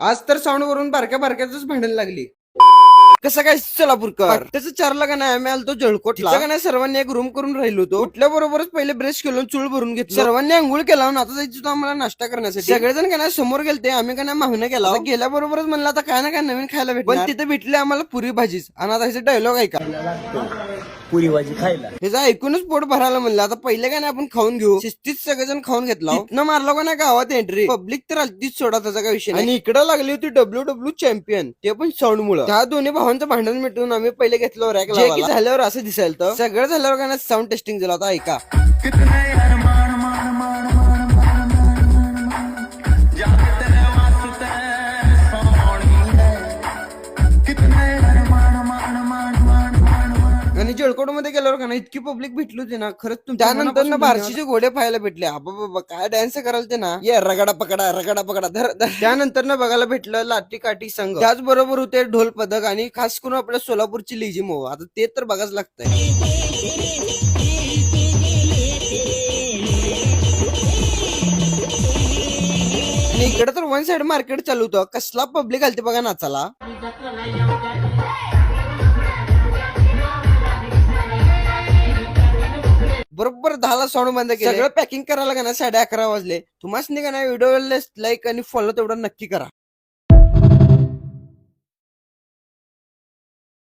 आज तर साऊंड वरून बारक्या बारक्याच भांडण लागली. कसं काय सोलापूरकर त्याचं चारला का नाही आम्ही आलतो जळकोटला का नाही सर्वांनी एक रूम करून राहिलो होतो. उठल्या बरोबरच पहिले ब्रश केलो चूळ भरून घेतलं सर्वांनी आंघोळ केला आता जायचं होतं आम्हाला नाश्ता करण्यासाठी. सगळेजण का नाही समोर गेलते आम्ही का नाही मागणं केला गेल्याबरोबरच म्हणलं आता काय ना काय नवीन खायला भेटलं पण तिथे भेटले आम्हाला पुरी भाजीच आणि आता ह्याचा डायलॉग ऐका पुरी भाजी खायला ह्याचं ऐकूनच पोट भरायला म्हणलं आता पहिले काय नाही आपण खाऊन घेऊ. शिस्तीत सगळेजण खाऊन घेतला न मारला का नाही गावात एंट्री पब्लिक तर अगदीच सोडा त्याचा काय विषय नाही. आणि इकडे लागली होती डब्ल्यू चॅम्पियन ते पण साऊंड मुळे. त्या दोन्ही भावांचं भांडण मिटून आम्ही पहिले घेतलं रॅक झाल्यावर असं दिसायला तर सगळं झाल्यावर का नाही साऊंड टेस्टिंग झालं. आता ऐका आणि जळकोट मध्ये गेल्यावर का नाही इतकी पब्लिक भेटली होती ना खरंच. त्यानंतर ना बारशीचे घोडे पाहायला भेटले. बाबा काय डान्स करायला ते ना ये रगडा पकडा धर. त्यानंतर ना बघायला भेटलं लाठी काठी संघ त्याचबरोबर होते ढोल पदक आणि खास करून आपल्या सोलापूरची लेझिम आता ते तर बघाच लागतंय. इकडे तर वन साइड मार्केट चालू होतं कसला पब्लिक आलती बघा नाचाला. बरोबर 10ला साऊंड बंद केलं. सगळं पॅकिंग करायला का ना 11:30 वाजले. तुम्हाला का नाही व्हिडिओ लाईक आणि फॉलो तेवढं नक्की करा.